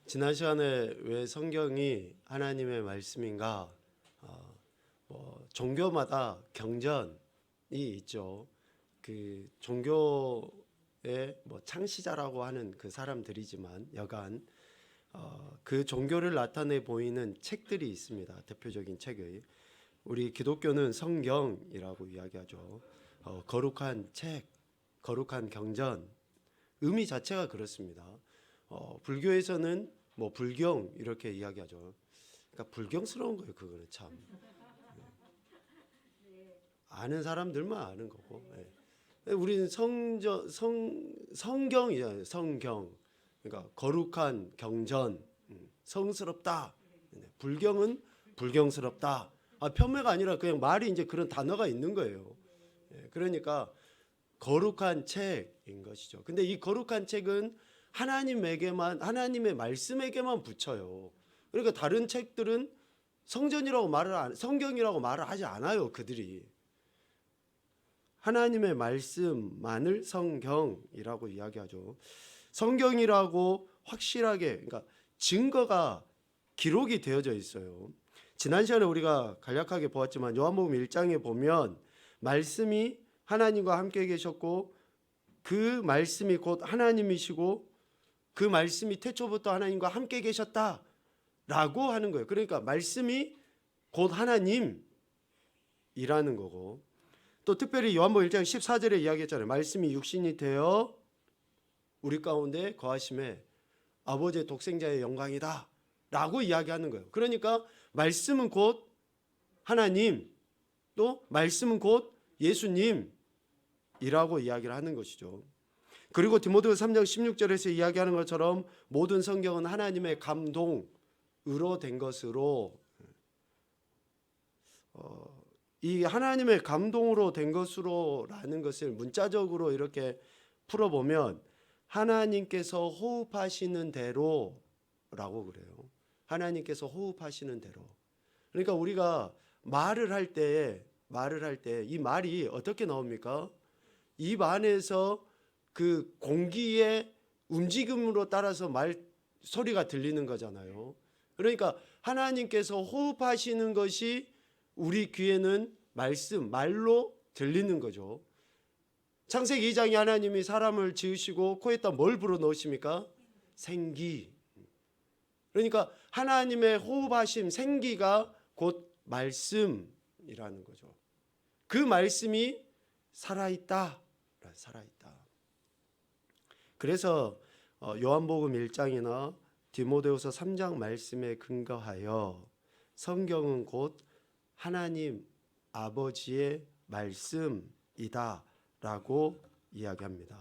지난 시간에 왜 성경이 하나님의 말씀인가? 종교마다 경전이 있죠. 그 종교의 창시자라고 하는 그 사람들이지만 여간 그 종교를 나타내 보이는 책들이 있습니다. 대표적인 책의 우리 기독교는 성경이라고 이야기하죠. 거룩한 책, 거룩한 경전, 의미 자체가 그렇습니다. 불교에서는 불경 이렇게 이야기하죠. 그러니까 불경스러운 거예요. 그거는 참 아는 사람들만 아는 거고. 우리는 성경이잖아요. 성경. 그러니까 거룩한 경전, 성스럽다. 불경은 불경스럽다. 폄훼가 아니라 그냥 말이 이제 그런 단어가 있는 거예요. 그러니까 거룩한 책인 것이죠. 근데 이 거룩한 책은 하나님에게만, 하나님의 말씀에게만 붙여요. 그러니까 다른 책들은 성경이라고 말을 하지 않아요. 그들이 하나님의 말씀만을 성경이라고 이야기하죠. 성경이라고 확실하게, 그러니까 증거가 기록이 되어져 있어요. 지난 시간에 우리가 간략하게 보았지만 요한복음 1장에 보면 말씀이 하나님과 함께 계셨고 그 말씀이 곧 하나님이시고 그 말씀이 태초부터 하나님과 함께 계셨다라고 하는 거예요. 그러니까 말씀이 곧 하나님이라는 거고, 또 특별히 요한복음 1장 14절에 이야기했잖아요. 말씀이 육신이 되어 우리 가운데 거하심에 아버지의 독생자의 영광이다 라고 이야기하는 거예요. 그러니까 말씀은 곧 하나님, 또 말씀은 곧 예수님이라고 이야기를 하는 것이죠. 그리고 디모데후서 3장 16절에서 이야기하는 것처럼 모든 성경은 하나님의 감동으로 된 것으로, 이 하나님의 감동으로 된 것으로라는 것을 문자적으로 이렇게 풀어보면 하나님께서 호흡하시는 대로라고 그래요. 하나님께서 호흡하시는 대로. 그러니까 우리가 말을 할 때 이 말이 어떻게 나옵니까? 입 안에서 그 공기의 움직임으로 따라서 말 소리가 들리는 거잖아요. 그러니까 하나님께서 호흡하시는 것이 우리 귀에는 말로 들리는 거죠. 창세기 2장에 하나님이 사람을 지으시고 코에다 뭘 불어넣으십니까? 생기. 그러니까 하나님의 호흡하심, 생기가 곧 말씀이라는 거죠. 그 말씀이 살아있다. 그래서 요한복음 1장이나 디모데후서 3장 말씀에 근거하여 성경은 곧 하나님 아버지의 말씀이다 라고 이야기합니다.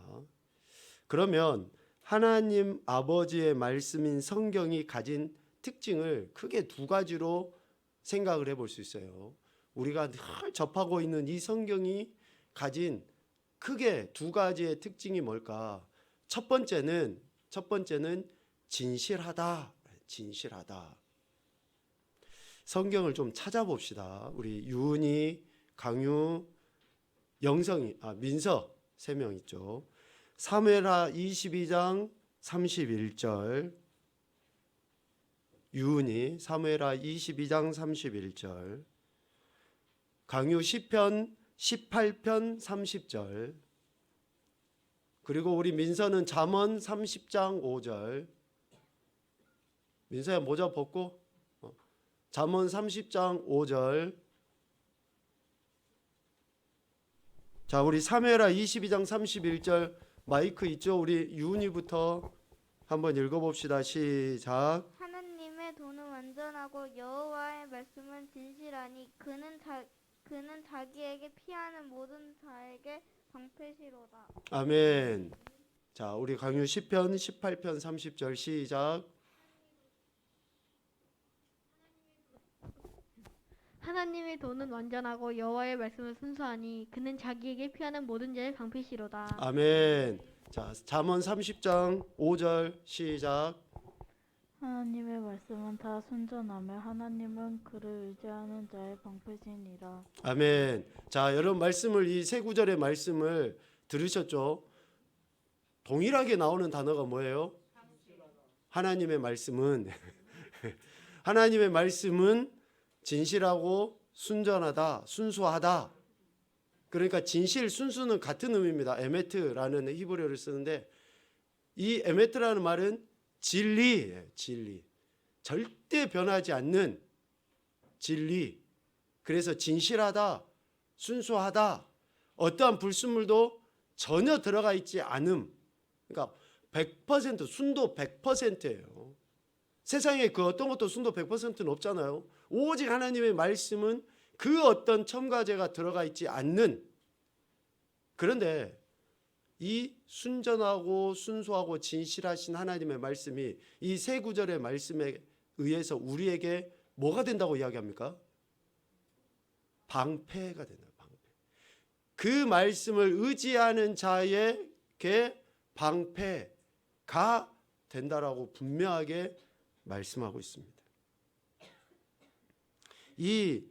그러면 하나님 아버지의 말씀인 성경이 가진 특징을 크게 두 가지로 생각을 해볼 수 있어요. 우리가 늘 접하고 있는 이 성경이 가진 크게 두 가지의 특징이 뭘까? 첫 번째는 진실하다. 성경을 좀 찾아봅시다. 우리 유은이, 강유, 영성이, 민서 3명 있죠. 사무엘하 22장 31절, 유은이 사무엘하 22장 31절, 강유 시편 18편 30절, 그리고 우리 민서는 잠언 30장 5절. 민서야 모자 벗고. 잠언 30장 5절. 자, 우리 사무엘하 22장 31절 마이크 있죠? 우리 유은이부터 한번 읽어봅시다. 시작. 하나님의 도는 완전하고 여호와의 말씀은 진실하니 그는 자기에게 피하는 모든 자에게 방패시로다. 아멘. 자, 우리 강유 시편 18편 30절 시작. 하나님의 도는 완전하고 여호와의 말씀은 순수하니 그는 자기에게 피하는 모든 자의 방패시로다. 아멘. 자, 잠언 30장 5절 시작. 하나님의 말씀은 다 순전하며 하나님은 그를 의지하는 자의 방패시니라. 아멘. 자, 여러분 말씀을 이 세 구절의 말씀을 들으셨죠? 동일하게 나오는 단어가 뭐예요? 하나님의 말씀은 하나님의 말씀은 진실하고 순전하다, 순수하다. 그러니까 진실, 순수는 같은 의미입니다. 에메트라는 히브리어를 쓰는데 이 에메트라는 말은 진리예요. 진리. 절대 변하지 않는 진리. 그래서 진실하다, 순수하다. 어떠한 불순물도 전혀 들어가 있지 않음. 그러니까 100% 순도 100%예요. 세상에 그 어떤 것도 순도 100%는 없잖아요. 오직 하나님의 말씀은 그 어떤 첨가제가 들어가 있지 않는. 그런데 이 순전하고 순수하고 진실하신 하나님의 말씀이 이 세 구절의 말씀에 의해서 우리에게 뭐가 된다고 이야기합니까? 방패가 된다. 방패. 그 말씀을 의지하는 자에게 방패가 된다라고 분명하게 말씀하고 있습니다. 이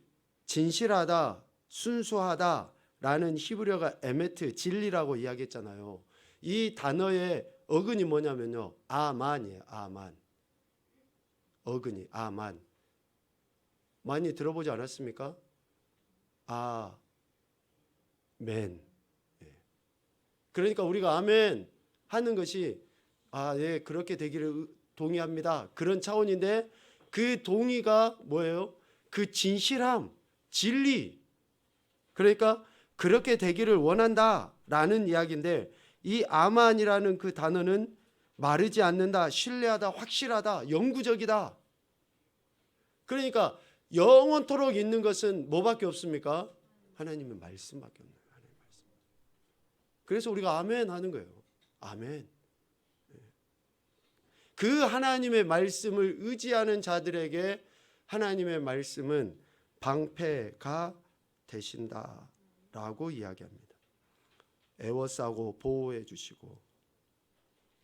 진실하다, 순수하다라는 히브리어가 에메트, 진리라고 이야기했잖아요. 이 단어의 어근이 뭐냐면요, 아만이에요. 아만. 어근이 아만. 많이 들어보지 않았습니까? 아멘. 그러니까 우리가 아멘 하는 것이 예, 그렇게 되기를 동의합니다. 그런 차원인데 그 동의가 뭐예요? 그 진실함, 진리. 그러니까 그렇게 되기를 원한다라는 이야기인데 이 아만이라는 그 단어는 마르지 않는다, 신뢰하다, 확실하다, 영구적이다. 그러니까 영원토록 있는 것은 뭐밖에 없습니까? 하나님의 말씀밖에 없는 거예요. 하나님의 말씀. 그래서 우리가 아멘 하는 거예요. 아멘. 그 하나님의 말씀을 의지하는 자들에게 하나님의 말씀은 방패가 되신다라고 이야기합니다. 애워싸고 보호해 주시고,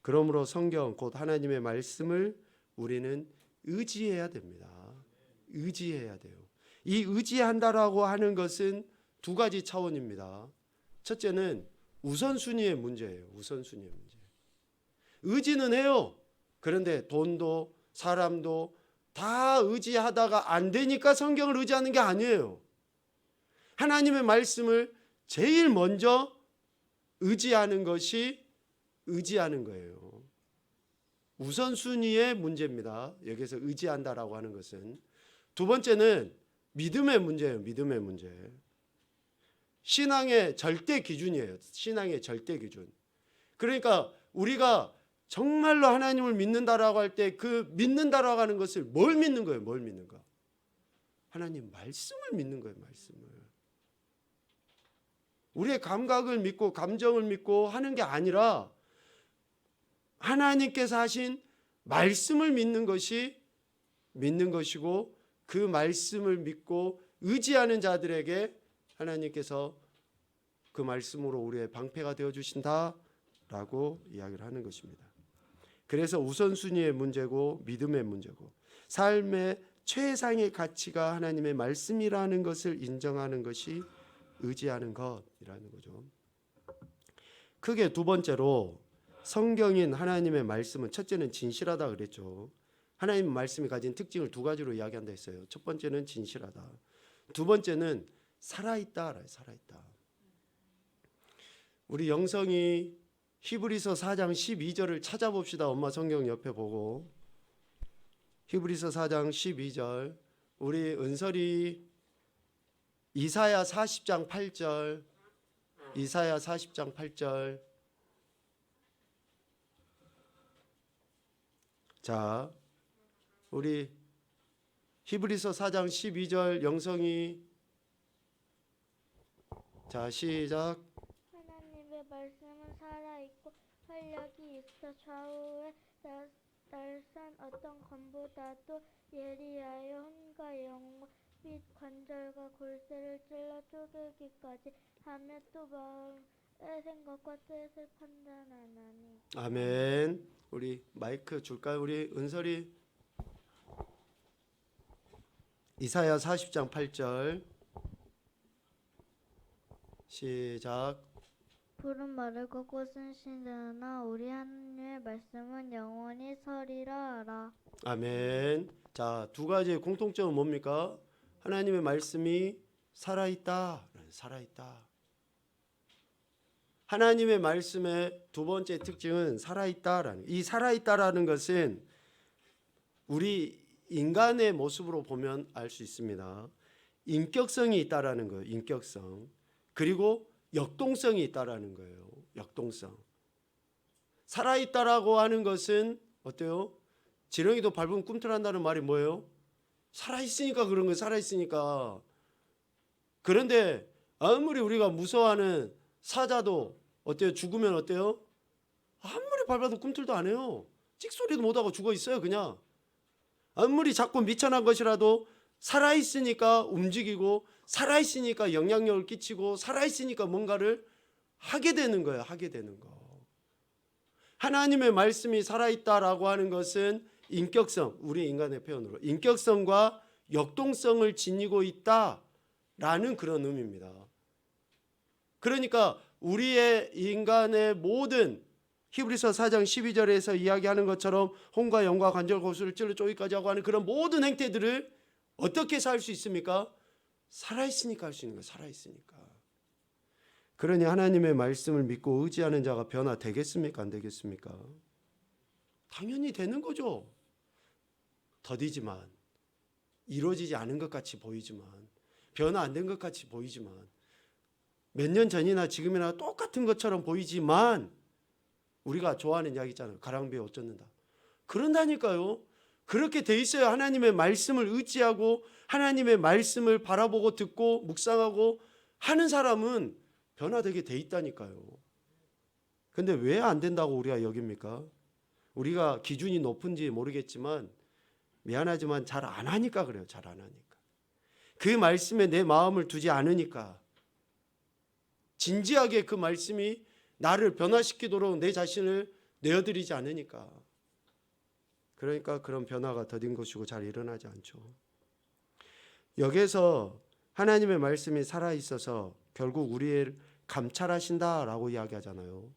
그러므로 성경 곧 하나님의 말씀을 우리는 의지해야 됩니다. 의지해야 돼요. 이 의지한다라고 하는 것은 두 가지 차원입니다. 첫째는 우선순위의 문제예요. 우선순위의 문제. 의지는 해요. 그런데 돈도 사람도 다 의지하다가 안 되니까 성경을 의지하는 게 아니에요. 하나님의 말씀을 제일 먼저 의지하는 것이 의지하는 거예요. 우선순위의 문제입니다. 여기서 의지한다라고 하는 것은. 두 번째는 믿음의 문제예요. 믿음의 문제. 신앙의 절대 기준이에요. 신앙의 절대 기준. 그러니까 우리가 정말로 하나님을 믿는다라고 할 때 그 믿는다라고 하는 것을 뭘 믿는 거예요? 뭘 믿는가? 하나님 말씀을 믿는 거예요. 말씀을. 우리의 감각을 믿고 감정을 믿고 하는 게 아니라 하나님께서 하신 말씀을 믿는 것이고 그 말씀을 믿고 의지하는 자들에게 하나님께서 그 말씀으로 우리의 방패가 되어 주신다라고 이야기를 하는 것입니다. 그래서 우선순위의 문제고 믿음의 문제고 삶의 최상의 가치가 하나님의 말씀이라는 것을 인정하는 것이 의지하는 것이라는 거죠. 크게 두 번째로 성경인 하나님의 말씀은 첫째는 진실하다 그랬죠. 하나님의 말씀이 가진 특징을 두 가지로 이야기한다 했어요. 첫 번째는 진실하다. 두 번째는 살아있다. 살아있다. 우리 영성이 히브리서 4장 12절을 찾아봅시다. 엄마 성경 옆에 보고. 히브리서 4장 12절. 우리 은설이 이사야 40장 8절. 이사야 40장 8절. 자, 우리 히브리서 4장 12절 영성이. 자, 시작. 하나님의 말씀은 살아있고 활력이 있어 좌우에 날선 어떤 검보다도 예리하여 혼과 영과 및 관절과 골세를 찔러 쪼개기까지 하며 또 마음의 생각과 뜻을 판단하나니. 아멘. 우리 마이크 줄까요? 우리 은설이 이사야 40장 8절 시작. 푸른 마르고 꽃은 시드나 우리 하나님의 말씀은 영원히 서리라 알아. 아멘. 자, 두 가지의 공통점은 뭡니까? 하나님의 말씀이 살아있다. 살아있다. 하나님의 말씀의 두 번째 특징은 살아있다라는. 이 살아있다라는 것은 우리 인간의 모습으로 보면 알 수 있습니다. 인격성이 있다라는 거예요. 인격성. 그리고 역동성이 있다라는 거예요. 역동성. 살아있다라고 하는 것은 어때요? 지렁이도 밟으면 꿈틀한다는 말이 뭐예요? 살아있으니까 그런 거예요. 살아있으니까. 그런데 아무리 우리가 무서워하는 사자도 어때요? 죽으면 어때요? 아무리 밟아도 꿈틀도 안 해요. 찍소리도 못하고 죽어 있어요. 그냥. 아무리 작고 미천한 것이라도 살아있으니까 움직이고 살아있으니까 영향력을 끼치고 살아있으니까 뭔가를 하게 되는 거예요. 하게 되는 거. 하나님의 말씀이 살아있다라고 하는 것은 인격성, 우리 인간의 표현으로 인격성과 역동성을 지니고 있다라는 그런 의미입니다. 그러니까 우리의 인간의 모든 히브리서 4장 12절에서 이야기하는 것처럼 혼과 영과 관절 고수를 찔러 쪼기까지 하고 하는 그런 모든 행태들을 어떻게 살 수 있습니까? 살아있으니까 할 수 있는 거예요. 살아있으니까. 그러니 하나님의 말씀을 믿고 의지하는 자가 변화되겠습니까? 안 되겠습니까? 당연히 되는 거죠. 더디지만 이루어지지 않은 것 같이 보이지만 변화 안 된 것 같이 보이지만 몇 년 전이나 지금이나 똑같은 것처럼 보이지만 우리가 좋아하는 이야기 있잖아요. 가랑비에 옷 젖는다. 그런다니까요. 그렇게 돼 있어요. 하나님의 말씀을 의지하고 하나님의 말씀을 바라보고 듣고 묵상하고 하는 사람은 변화되게 돼 있다니까요. 근데 왜 안 된다고 우리가 여깁니까? 우리가 기준이 높은지 모르겠지만 미안하지만 잘 안 하니까 그래요. 잘 안 하니까. 그 말씀에 내 마음을 두지 않으니까. 진지하게 그 말씀이 나를 변화시키도록 내 자신을 내어드리지 않으니까. 그러니까 그런 변화가 더딘 것이고 잘 일어나지 않죠. 여기서 하나님의 말씀이 살아있어서 결국 우리를 감찰하신다라고 이야기하잖아요.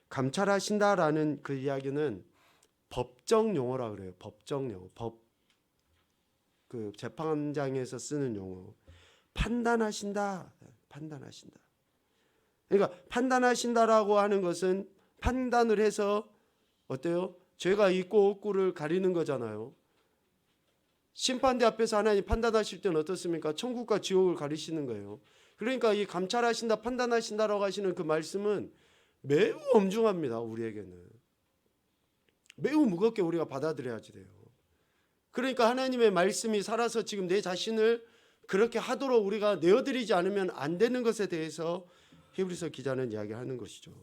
감찰하신다라는 그 이야기는 법정 용어라 그래요. 법정 용어. 그 재판장에서 쓰는 용어. 판단하신다. 판단하신다. 그러니까 판단하신다라고 하는 것은 판단을 해서 어때요? 죄가 있고 없고를 가리는 거잖아요. 심판대 앞에서 하나님 판단하실 때는 어떻습니까? 천국과 지옥을 가리시는 거예요. 그러니까 이 감찰하신다, 판단하신다라고 하시는 그 말씀은 매우 엄중합니다. 우리에게는. 매우 무겁게 우리가 받아들여야지 돼요. 그러니까 하나님의 말씀이 살아서 지금 내 자신을 그렇게 하도록 우리가 내어드리지 않으면 안 되는 것에 대해서 히브리서 기자는 이야기하는 것이죠.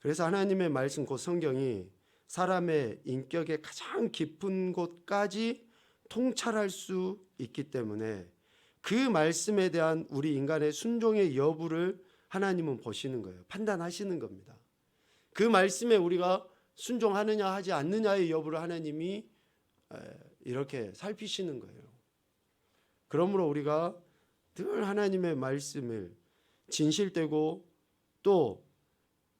그래서 하나님의 말씀 곧 성경이 사람의 인격의 가장 깊은 곳까지 통찰할 수 있기 때문에 그 말씀에 대한 우리 인간의 순종의 여부를 하나님은 보시는 거예요. 판단하시는 겁니다. 그 말씀에 우리가 순종하느냐 하지 않느냐의 여부를 하나님이 이렇게 살피시는 거예요. 그러므로 우리가 늘 하나님의 말씀을 진실되고 또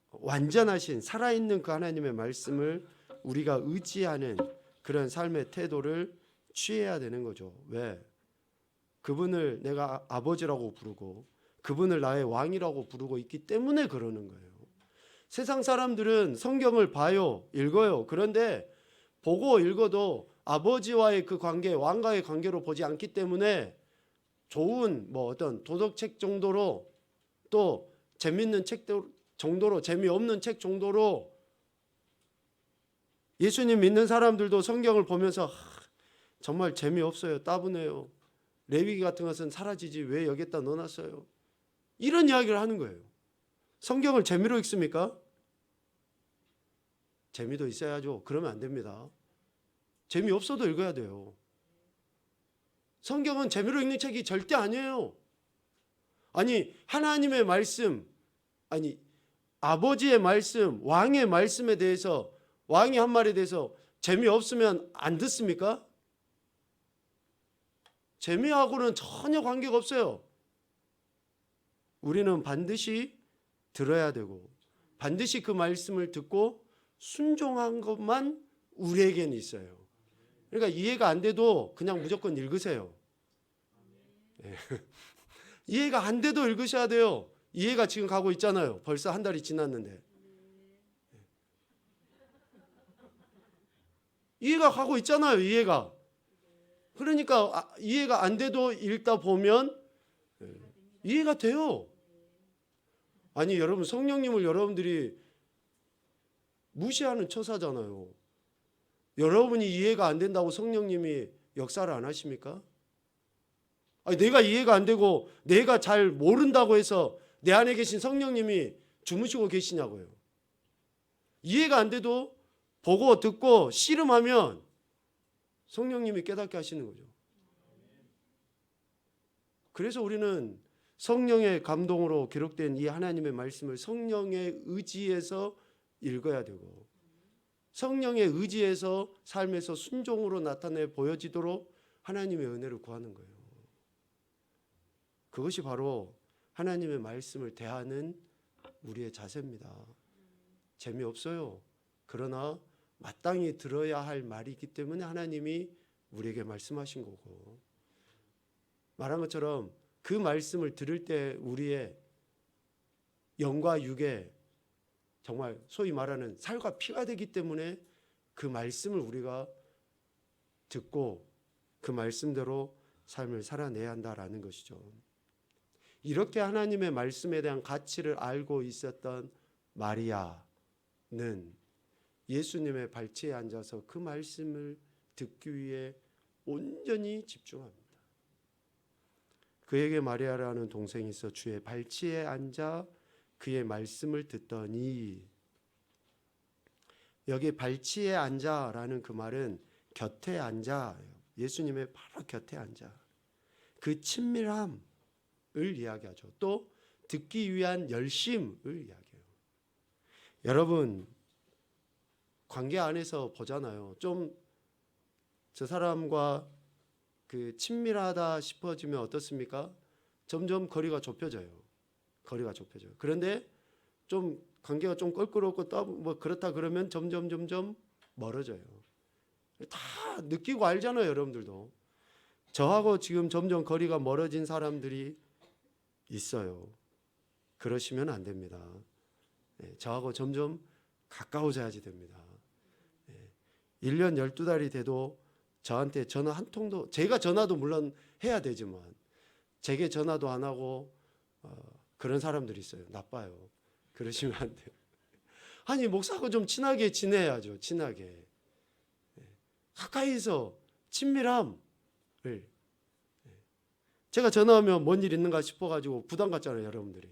완전하신 살아있는 그 하나님의 말씀을 우리가 의지하는 그런 삶의 태도를 취해야 되는 거죠. 왜? 그분을 내가 아버지라고 부르고 그분을 나의 왕이라고 부르고 있기 때문에 그러는 거예요. 세상 사람들은 성경을 봐요, 읽어요. 그런데 보고 읽어도 아버지와의 그 관계, 왕과의 관계로 보지 않기 때문에 좋은 어떤 도덕책 정도로 또 재밌는 책 정도로 재미없는 책 정도로 예수님 믿는 사람들도 성경을 보면서 정말 재미없어요. 따분해요. 레위기 같은 것은 사라지지 왜 여기다 넣어놨어요. 이런 이야기를 하는 거예요. 성경을 재미로 읽습니까? 재미도 있어야죠. 그러면 안 됩니다. 재미없어도 읽어야 돼요. 성경은 재미로 읽는 책이 절대 아니에요. 아니 하나님의 말씀, 아니 아버지의 말씀, 왕의 말씀에 대해서 왕이 한 말에 대해서 재미없으면 안 듣습니까? 재미하고는 전혀 관계가 없어요. 우리는 반드시 들어야 되고 반드시 그 말씀을 듣고 순종한 것만 우리에게는 있어요. 그러니까 이해가 안 돼도 그냥 무조건 읽으세요. 네. 이해가 안 돼도 읽으셔야 돼요. 이해가 지금 가고 있잖아요. 벌써 한 달이 지났는데. 이해가 가고 있잖아요. 이해가. 그러니까 이해가 안 돼도 읽다 보면 이해가 돼요. 아니 여러분, 성령님을 여러분들이 무시하는 처사잖아요. 여러분이 이해가 안 된다고 성령님이 역사를 안 하십니까? 아니, 내가 이해가 안 되고 내가 잘 모른다고 해서 내 안에 계신 성령님이 주무시고 계시냐고요. 이해가 안 돼도 보고 듣고 씨름하면 성령님이 깨닫게 하시는 거죠. 그래서 우리는 성령의 감동으로 기록된 이 하나님의 말씀을 성령의 의지에서 읽어야 되고 성령의 의지에서 삶에서 순종으로 나타내 보여지도록 하나님의 은혜를 구하는 거예요. 그것이 바로 하나님의 말씀을 대하는 우리의 자세입니다. 재미없어요. 그러나 마땅히 들어야 할 말이기 때문에 하나님이 우리에게 말씀하신 거고, 말한 것처럼 그 말씀을 들을 때 우리의 영과 육에 정말 소위 말하는 살과 피가 되기 때문에 그 말씀을 우리가 듣고 그 말씀대로 삶을 살아내야 한다라는 것이죠. 이렇게 하나님의 말씀에 대한 가치를 알고 있었던 마리아는 예수님의 발치에 앉아서 그 말씀을 듣기 위해 온전히 집중합니다. 그에게 마리아라는 동생이 있어 주의 발치에 앉아 그의 말씀을 듣더니, 여기 발치에 앉아라는 그 말은 곁에 앉아, 예수님의 바로 곁에 앉아 그 친밀함을 이야기하죠. 또 듣기 위한 열심을 이야기해요. 여러분, 관계 안에서 보잖아요. 좀 저 사람과 그 친밀하다 싶어지면 어떻습니까? 점점 거리가 좁혀져요. 거리가 좁혀져요. 그런데 좀 관계가 좀 껄끄럽고 또 뭐 그렇다 그러면 점점 멀어져요. 다 느끼고 알잖아요, 여러분들도. 저하고 지금 점점 거리가 멀어진 사람들이 있어요. 그러시면 안 됩니다. 저하고 점점 가까워져야지 됩니다. 1년 12달이 돼도 저한테 전화 한 통도, 제가 전화도 물론 해야 되지만 제게 전화도 안 하고 그런 사람들이 있어요. 나빠요. 그러시면 안 돼요. 아니, 목사하고 좀 친하게 지내야죠. 친하게. 가까이서 친밀함을. 제가 전화하면 뭔 일 있는가 싶어가지고 부담 갖잖아요, 여러분들이.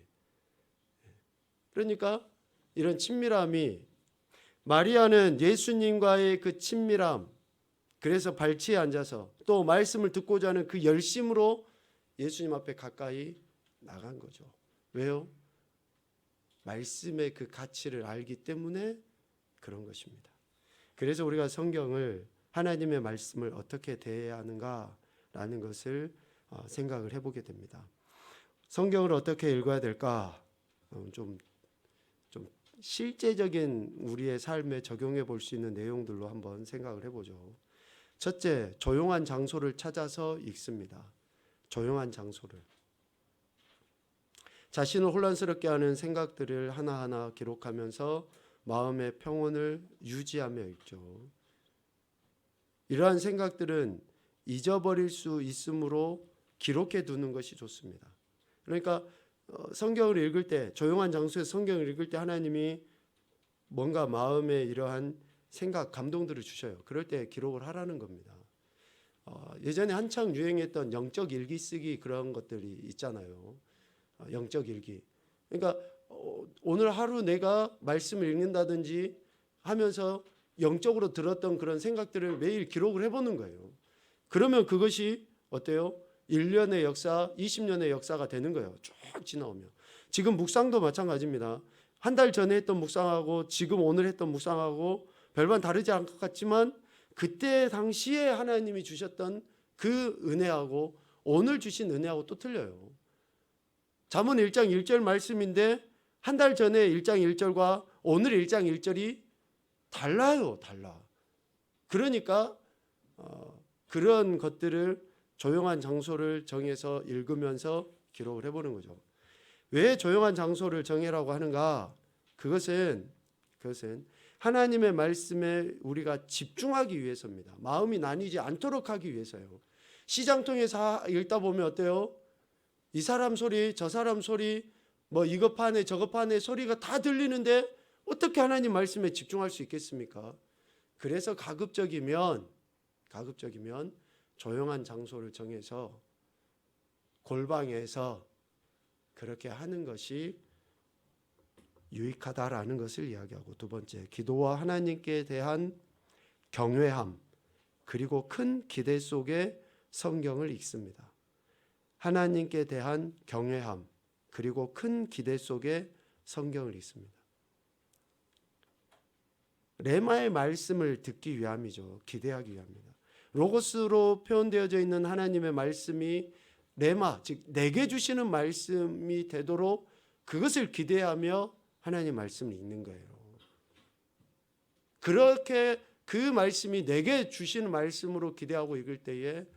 그러니까 이런 친밀함이, 마리아는 예수님과의 그 친밀함, 그래서 발치에 앉아서 또 말씀을 듣고자 하는 그 열심으로 예수님 앞에 가까이 나간 거죠. 왜요? 말씀의 그 가치를 알기 때문에 그런 것입니다. 그래서 우리가 성경을, 하나님의 말씀을 어떻게 대해야 하는가라는 것을 생각을 해보게 됩니다. 성경을 어떻게 읽어야 될까? 좀 실제적인 우리의 삶에 적용해 볼 수 있는 내용들로 한번 생각을 해보죠. 첫째, 조용한 장소를 찾아서 읽습니다. 조용한 장소를. 자신을 혼란스럽게 하는 생각들을 하나하나 기록하면서 마음의 평온을 유지하며 읽죠. 이러한 생각들은 잊어버릴 수 있으므로 기록해 두는 것이 좋습니다. 그러니까 성경을 읽을 때, 조용한 장소에서 성경을 읽을 때 하나님이 뭔가 마음에 이러한 생각, 감동들을 주셔요. 그럴 때 기록을 하라는 겁니다. 예전에 한창 유행했던 영적 일기 쓰기, 그런 것들이 있잖아요. 영적 일기. 그러니까 오늘 하루 내가 말씀을 읽는다든지 하면서 영적으로 들었던 그런 생각들을 매일 기록을 해보는 거예요. 그러면 그것이 어때요? 1년의 역사, 20년의 역사가 되는 거예요. 쭉 지나오면. 지금 묵상도 마찬가지입니다. 한 달 전에 했던 묵상하고 지금 오늘 했던 묵상하고 별반 다르지 않을 것 같지만 그때 당시에 하나님이 주셨던 그 은혜하고 오늘 주신 은혜하고 또 틀려요. 잠언 1장 1절 말씀인데 한 달 전에 1장 1절과 오늘 1장 1절이 달라요. 달라. 그러니까 그런 것들을 조용한 장소를 정해서 읽으면서 기록을 해보는 거죠. 왜 조용한 장소를 정해라고 하는가? 그것은 하나님의 말씀에 우리가 집중하기 위해서입니다. 마음이 나뉘지 않도록 하기 위해서요. 시장통에서 읽다 보면 어때요? 이 사람 소리, 저 사람 소리, 뭐 이것 파네, 저것 파네 소리가 다 들리는데 어떻게 하나님 말씀에 집중할 수 있겠습니까? 그래서 가급적이면 조용한 장소를 정해서 골방에서 그렇게 하는 것이 유익하다라는 것을 이야기하고, 두 번째, 기도와 하나님께 대한 경외함 그리고 큰 기대 속에 성경을 읽습니다. 하나님께 대한 경외함 그리고 큰 기대 속에 성경을 읽습니다. 레마의 말씀을 듣기 위함이죠. 기대하기 위함입니다. 로고스로 표현되어져 있는 하나님의 말씀이 레마, 즉 내게 주시는 말씀이 되도록 그것을 기대하며 하나님 말씀을 읽는 거예요. 그렇게 그 말씀이 내게 주시는 말씀으로 기대하고 읽을 때에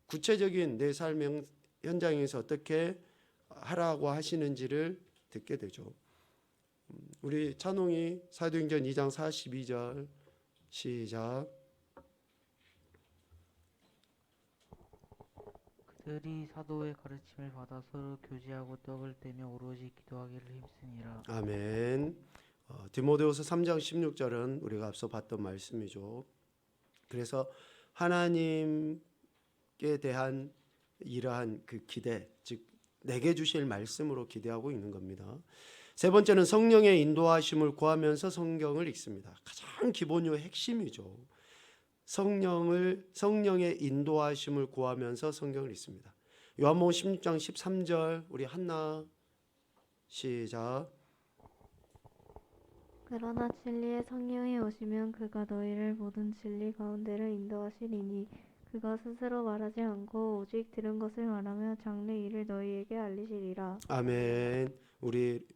구체적인 내 삶의 현장에서 어떻게 하라고 하시는지를 듣게 되죠. 우리 찬홍이 사도행전 2장 42절 시작. 그들이 사도의 가르침을 받아 서로 교제하고 떡을 떼며 오로지 기도하기를 힘쓰니라. 아멘. 디모데후서 3장 16절은 우리가 앞서 봤던 말씀이죠. 그래서 하나님께 대한 이러한 그 기대, 즉 내게 주실 말씀으로 기대하고 있는 겁니다. 세 번째는 성령의 인도하심을 구하면서 성경을 읽습니다. 가장 기본요 핵심이죠. 성령의 인도하심을 구하면서 성경을 읽습니다. 요한복음 16장 13절 우리 한나 시작. 그러나 진리의 성령이 오시면 그가 너희를 모든 진리 가운데를 인도하시리니 그가 스스로 말하지 않고 오직 들은 것을 말하며 장래 일을 너희에게 알리시리라. 아멘. 우리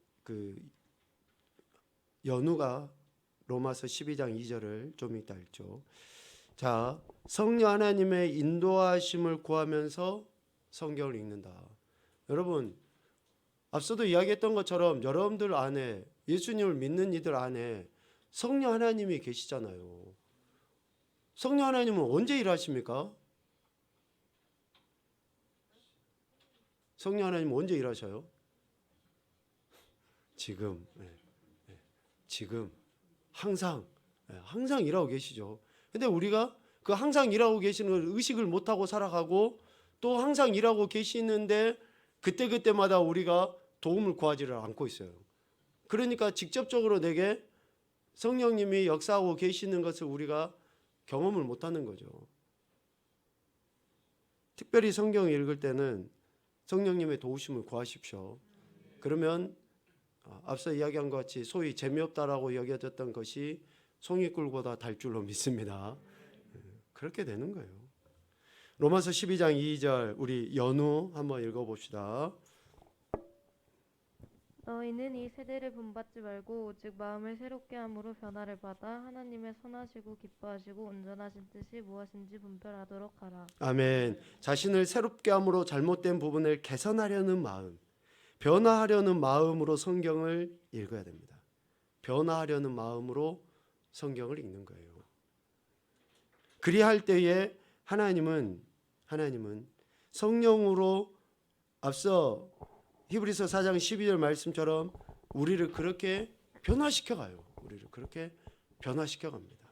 연우가 로마서 12장 2절을 좀 이따 읽죠. 자, 성령 하나님의 인도하심을 구하면서 성경을 읽는다. 여러분, 앞서도 이야기했던 것처럼 여러분들 안에, 예수님을 믿는 이들 안에 성령 하나님이 계시잖아요. 성령 하나님은 언제 일하십니까? 성령 하나님은 언제 일하셔요? 지금, 지금 항상 일하고 계시죠. 근데 우리가 그 항상 일하고 계시는 걸 의식을 못하고 살아가고, 또 항상 일하고 계시는데 그때마다 우리가 도움을 구하지를 않고 있어요. 그러니까 직접적으로 내게 성령님이 역사하고 계시는 것을 우리가 경험을 못하는 거죠. 특별히 성경을 읽을 때는 성령님의 도우심을 구하십시오. 그러면 앞서 이야기한 것 같이 소위 재미없다라고 여겨졌던 것이 송이꿀보다 달 줄로 믿습니다. 그렇게 되는 거예요. 로마서 12장 2절 우리 연우 한번 읽어봅시다. 너희는 이 세대를 본받지 말고 오직 마음을 새롭게 함으로 변화를 받아 하나님의 선하시고 기뻐하시고 온전하신 뜻이 무엇인지 분별하도록 하라. 아멘. 자신을 새롭게 함으로 잘못된 부분을 개선하려는 마음, 변화하려는 마음으로 성경을 읽어야 됩니다. 변화하려는 마음으로 성경을 읽는 거예요. 그리할 때에 하나님은 성령으로 앞서 히브리서 4장 12절 말씀처럼 우리를 그렇게 변화시켜 가요. 우리를 그렇게 변화시켜 갑니다.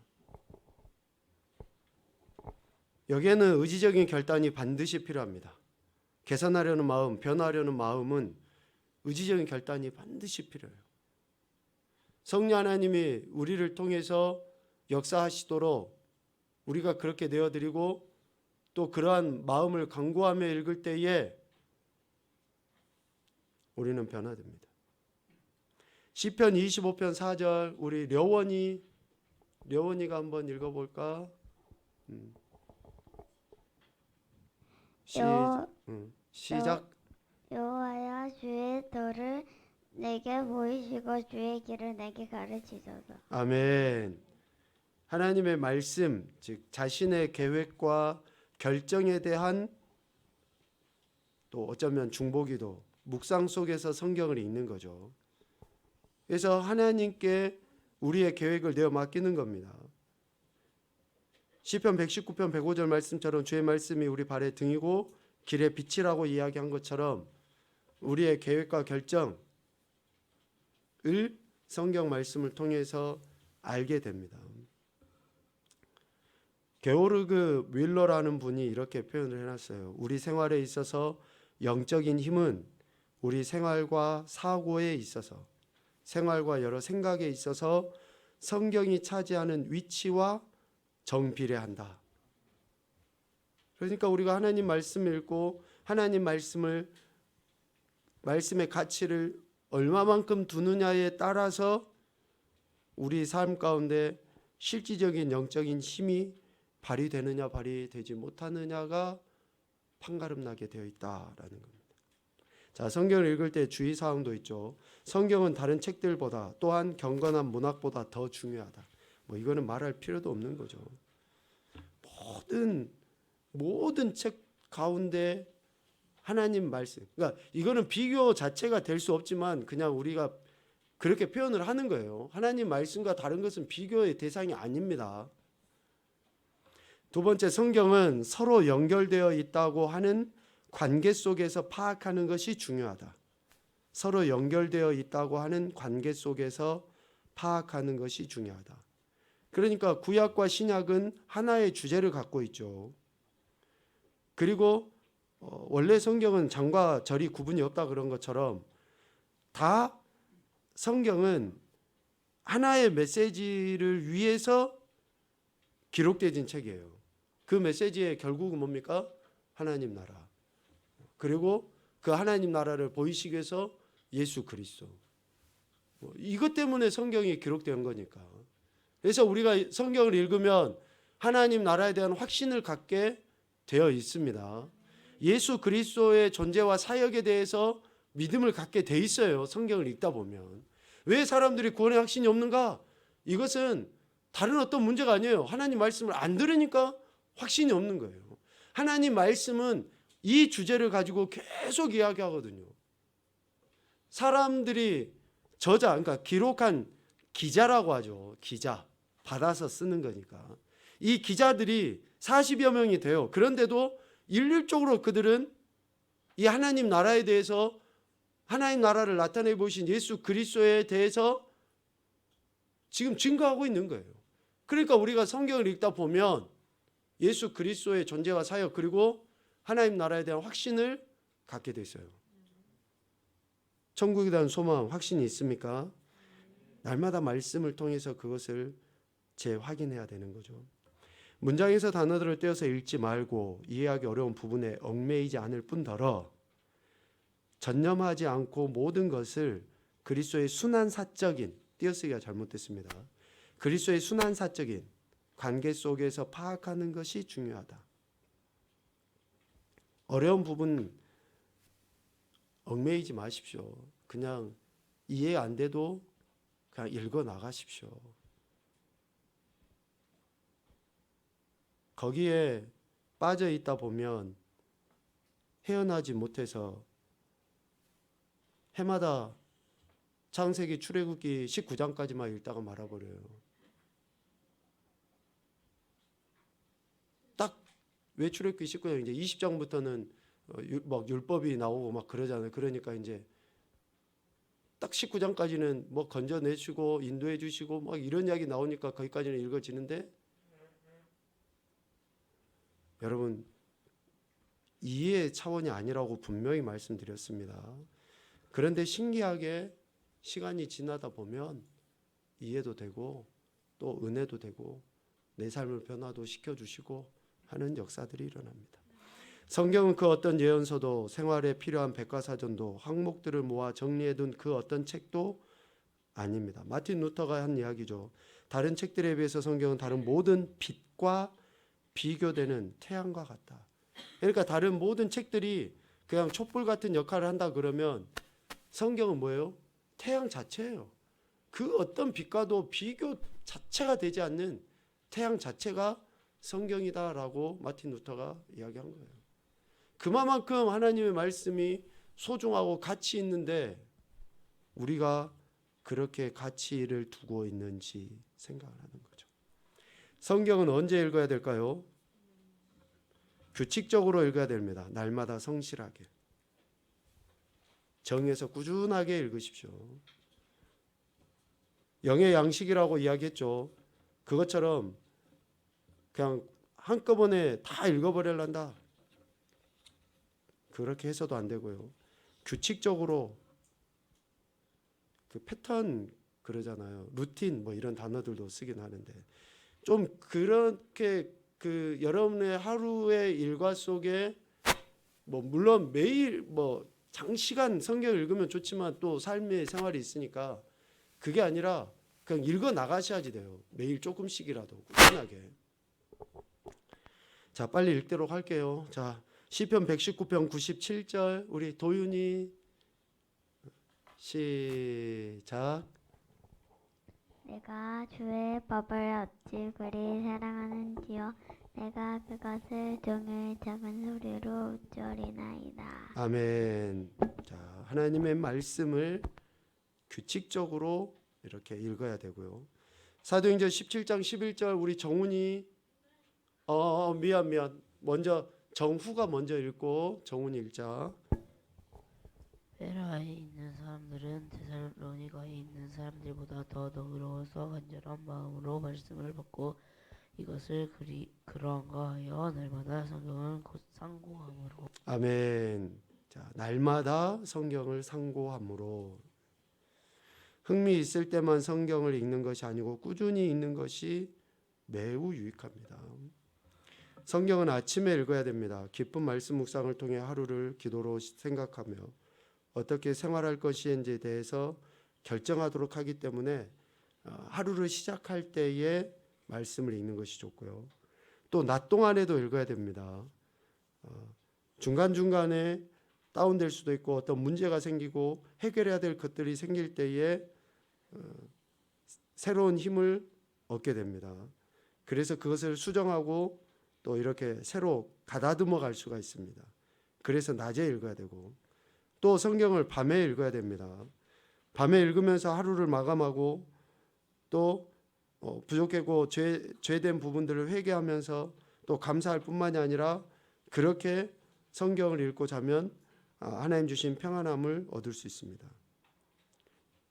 여기에는 의지적인 결단이 반드시 필요합니다. 개선하려는 마음, 변화하려는 마음은 의지적인 결단이 반드시 필요해요. 성령 하나님이 우리를 통해서 역사하시도록 우리가 그렇게 내어드리고, 또 그러한 마음을 간구하며 읽을 때에 우리는 변화됩니다. 시편 25편 4절 우리 려원이가 한번 읽어볼까? 시작. 여호와여 주의 도를 내게 보이시고 주의 길을 내게 가르치소서. 아멘. 하나님의 말씀, 즉 자신의 계획과 결정에 대한 또 어쩌면 중보기도, 묵상 속에서 성경을 읽는 거죠. 그래서 하나님께 우리의 계획을 내어 맡기는 겁니다. 시편 119편 105절 말씀처럼 주의 말씀이 우리 발의 등이고 길의 빛이라고 이야기한 것처럼 우리의 계획과 결정을 성경 말씀을 통해서 알게 됩니다. 게오르그 윌러라는 분이 이렇게 표현을 해놨어요. 우리 생활에 있어서 영적인 힘은 우리 생활과 사고에 있어서, 생활과 여러 생각에 있어서 성경이 차지하는 위치와 정비례한다. 그러니까 우리가 하나님 말씀을 읽고 하나님 말씀의 가치를 얼마만큼 두느냐에 따라서 우리 삶 가운데 실질적인 영적인 힘이 발휘되느냐 발휘되지 못하느냐가 판가름나게 되어 있다라는 겁니다. 자, 성경을 읽을 때 주의사항도 있죠. 성경은 다른 책들보다 또한 경건한 문학보다 더 중요하다. 이거는 말할 필요도 없는 거죠. 모든 책 가운데 하나님 말씀. 그러니까 이거는 비교 자체가 될 수 없지만 그냥 우리가 그렇게 표현을 하는 거예요. 하나님 말씀과 다른 것은 비교의 대상이 아닙니다. 두 번째, 성경은 서로 연결되어 있다고 하는 관계 속에서 파악하는 것이 중요하다. 서로 연결되어 있다고 하는 관계 속에서 파악하는 것이 중요하다. 그러니까 구약과 신약은 하나의 주제를 갖고 있죠. 그리고 원래 성경은 장과 절이 구분이 없다 그런 것처럼 다 성경은 하나의 메시지를 위해서 기록되어진 책이에요. 그 메시지의 결국은 뭡니까? 하나님 나라. 그리고 그 하나님 나라를 보이시기 위해서 예수 그리스도. 이것 때문에 성경이 기록된 거니까. 그래서 우리가 성경을 읽으면 하나님 나라에 대한 확신을 갖게 되어 있습니다. 예수 그리스도의 존재와 사역에 대해서 믿음을 갖게 돼 있어요. 성경을 읽다 보면. 왜 사람들이 구원의 확신이 없는가? 이것은 다른 어떤 문제가 아니에요. 하나님 말씀을 안 들으니까 확신이 없는 거예요. 하나님 말씀은 이 주제를 가지고 계속 이야기하거든요. 사람들이 그러니까 기록한 기자라고 하죠. 기자. 받아서 쓰는 거니까. 이 기자들이 40여 명이 돼요. 그런데도 일률적으로 그들은 이 하나님 나라에 대해서, 하나님 나라를 나타내 보신 예수 그리스도에 대해서 지금 증거하고 있는 거예요. 그러니까 우리가 성경을 읽다 보면 예수 그리스도의 존재와 사역 그리고 하나님 나라에 대한 확신을 갖게 돼 있어요. 천국에 대한 소망, 확신이 있습니까? 날마다 말씀을 통해서 그것을 재확인해야 되는 거죠. 문장에서 단어들을 떼어서 읽지 말고 이해하기 어려운 부분에 얽매이지 않을 뿐더러 전념하지 않고 모든 것을 그리스도의 순환사적인, 띄어쓰기가 잘못됐습니다. 그리스도의 순환사적인 관계 속에서 파악하는 것이 중요하다. 어려운 부분 얽매이지 마십시오. 그냥 이해 안 돼도 그냥 읽어 나가십시오. 거기에 빠져 있다 보면 헤어나지 못해서 해마다 창세기 출애굽기 19장까지만 읽다가 말아버려요. 딱 왜 출애굽기 19장 이제 20장부터는 막 율법이 나오고 막 그러잖아요. 그러니까 이제 딱 19장까지는 뭐 건져내 주고 인도해 주시고 막 이런 이야기 나오니까 거기까지는 읽어지는데 여러분 이해의 차원이 아니라고 분명히 말씀드렸습니다. 그런데 신기하게 시간이 지나다 보면 이해도 되고 또 은혜도 되고 내 삶을 변화도 시켜주시고 하는 역사들이 일어납니다. 성경은 그 어떤 예언서도 생활에 필요한 백과사전도 항목들을 모아 정리해둔 그 어떤 책도 아닙니다. 마틴 루터가 한 이야기죠. 다른 책들에 비해서 성경은 다른 모든 빛과 비교되는 태양과 같다. 그러니까 다른 모든 책들이 그냥 촛불 같은 역할을 한다 그러면 성경은 뭐예요? 태양 자체예요. 그 어떤 빛과도 비교 자체가 되지 않는 태양 자체가 성경이다라고 마틴 루터가 이야기한 거예요. 그만큼 하나님의 말씀이 소중하고 가치 있는데 우리가 그렇게 가치를 두고 있는지 생각을 하는 거죠. 성경은 언제 읽어야 될까요? 규칙적으로 읽어야 됩니다. 날마다 성실하게. 정해서 꾸준하게 읽으십시오. 영의 양식이라고 이야기했죠. 그것처럼 그냥 한꺼번에 다 읽어버릴란다. 그렇게 해서도 안 되고요. 규칙적으로 그 패턴 그러잖아요. 루틴 뭐 이런 단어들도 쓰긴 하는데 좀 그렇게 그 여러분의 하루의 일과 속에 뭐 물론 매일 뭐 장시간 성경 읽으면 좋지만 또 삶의 생활이 있으니까 그게 아니라 그냥 읽어 나가셔야지 돼요. 매일 조금씩이라도 꾸준하게. 자, 빨리 읽도록 할게요. 자, 시편 119편 97절 우리 도윤이 시작. 내가 주의 법을 어찌 그리 사랑하는지요. 내가 그것을 종일 작은 소리로 우쩌리나이다. 아멘. 자, 하나님의 말씀을 규칙적으로 이렇게 읽어야 되고요. 사도행전 17장 11절 우리 정훈이 미안 먼저 정후가 먼저 읽고 정훈이 읽자. 베라에 있는 사람들은 데살로니가에 있는 사람들보다 더 너그러워서 간절한 마음으로 말씀을 받고 이것을 그러한가 하여 날마다 성경을 상고함으로. 아멘. 자, 날마다 성경을 상고함으로. 흥미 있을 때만 성경을 읽는 것이 아니고 꾸준히 읽는 것이 매우 유익합니다. 성경은 아침에 읽어야 됩니다. 기쁜 말씀 묵상을 통해 하루를 기도로 생각하며 어떻게 생활할 것인지에 대해서 결정하도록 하기 때문에 하루를 시작할 때에 말씀을 읽는 것이 좋고요. 또 낮 동안에도 읽어야 됩니다. 중간중간에 다운될 수도 있고 어떤 문제가 생기고 해결해야 될 것들이 생길 때에 새로운 힘을 얻게 됩니다. 그래서 그것을 수정하고 또 이렇게 새로 가다듬어 갈 수가 있습니다. 그래서 낮에 읽어야 되고 또 성경을 밤에 읽어야 됩니다. 밤에 읽으면서 하루를 마감하고 또 부족하고 죄된 부분들을 회개하면서 또 감사할 뿐만이 아니라 그렇게 성경을 읽고 자면 하나님 주신 평안함을 얻을 수 있습니다.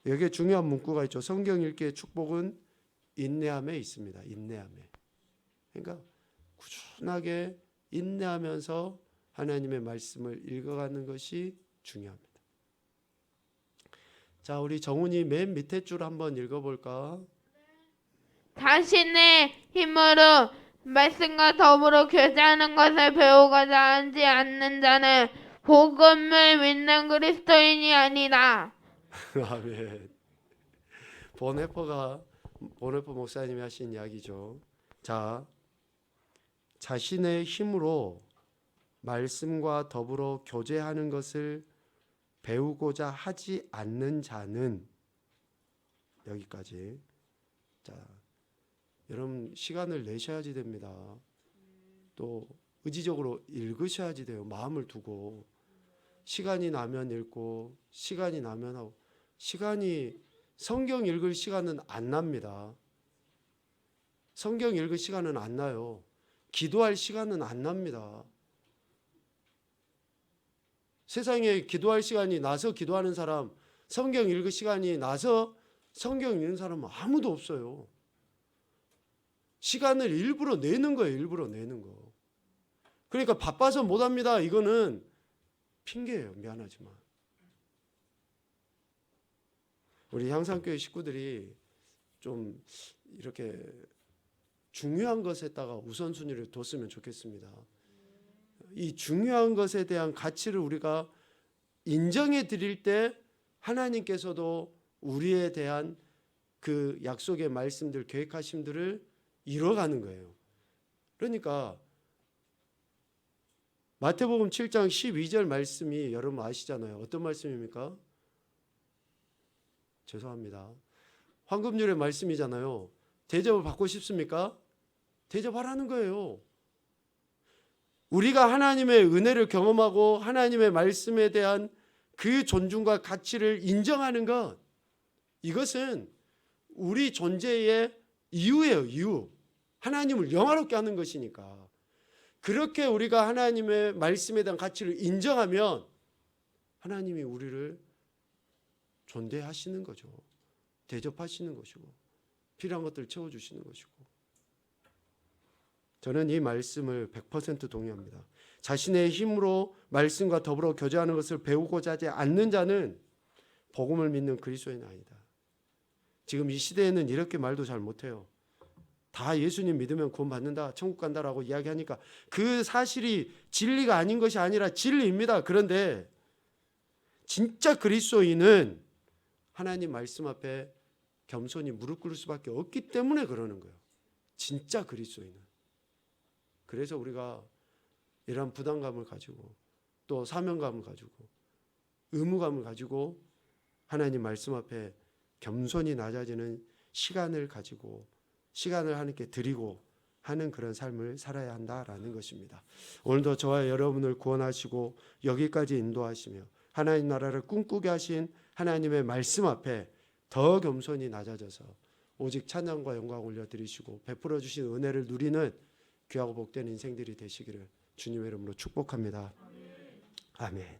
여기에 중요한 문구가 있죠. 성경 읽기의 축복은 인내함에 있습니다. 인내함에. 그러니까 꾸준하게 인내하면서 하나님의 말씀을 읽어가는 것이 중요합니다. 자, 우리 정훈이 맨 밑에 줄 한번 읽어볼까? 자신의 힘으로 말씀과 더불어 교제하는 것을 배우고자 하지 않는 자는 복음을 믿는 그리스도인이 아니다. 아멘. 보네포 목사님이 하신 이야기죠. 자, 자신의 힘으로 말씀과 더불어 교제하는 것을 배우고자 하지 않는 자는 여기까지. 자, 여러분 시간을 내셔야지 됩니다. 또 의지적으로 읽으셔야지 돼요. 마음을 두고 시간이 나면 읽고 시간이 나면 하고 성경 읽을 시간은 안 납니다. 성경 읽을 시간은 안 나요. 기도할 시간은 안 납니다. 세상에 기도할 시간이 나서 기도하는 사람, 성경 읽을 시간이 나서 성경 읽는 사람은 아무도 없어요. 시간을 일부러 내는 거예요. 일부러 내는 거. 그러니까 바빠서 못합니다. 이거는 핑계예요. 미안하지만. 우리 향상교회 식구들이 좀 이렇게 중요한 것에다가 우선순위를 뒀으면 좋겠습니다. 이 중요한 것에 대한 가치를 우리가 인정해 드릴 때 하나님께서도 우리에 대한 그 약속의 말씀들, 계획하심들을 이뤄가는 거예요. 그러니까 마태복음 7장 12절 말씀이 여러분 아시잖아요. 어떤 말씀입니까? 죄송합니다. 황금률의 말씀이잖아요. 대접을 받고 싶습니까? 대접하라는 거예요. 우리가 하나님의 은혜를 경험하고 하나님의 말씀에 대한 그 존중과 가치를 인정하는 것, 이것은 우리 존재의 이유예요. 이유. 하나님을 영화롭게 하는 것이니까. 그렇게 우리가 하나님의 말씀에 대한 가치를 인정하면 하나님이 우리를 존대하시는 거죠. 대접하시는 것이고 필요한 것들을 채워주시는 것이고. 저는 이 말씀을 100% 동의합니다. 자신의 힘으로 말씀과 더불어 교제하는 것을 배우고자 하지 않는 자는 복음을 믿는 그리스도인이 아니다. 지금 이 시대에는 이렇게 말도 잘 못해요. 다 예수님 믿으면 구원받는다, 천국 간다라고 이야기하니까 그 사실이 진리가 아닌 것이 아니라 진리입니다. 그런데 진짜 그리스도인은 하나님 말씀 앞에 겸손히 무릎 꿇을 수밖에 없기 때문에 그러는 거예요. 진짜 그리스도인은. 그래서 우리가 이런 부담감을 가지고 또 사명감을 가지고 의무감을 가지고 하나님 말씀 앞에 겸손히 낮아지는 시간을 가지고 시간을 하나님께 드리고 하는 그런 삶을 살아야 한다라는 것입니다. 오늘도 저와 여러분을 구원하시고 여기까지 인도하시며 하나님 나라를 꿈꾸게 하신 하나님의 말씀 앞에 더 겸손히 낮아져서 오직 찬양과 영광 올려드리시고 베풀어 주신 은혜를 누리는 귀하고 복된 인생들이 되시기를 주님의 이름으로 축복합니다. 아멘.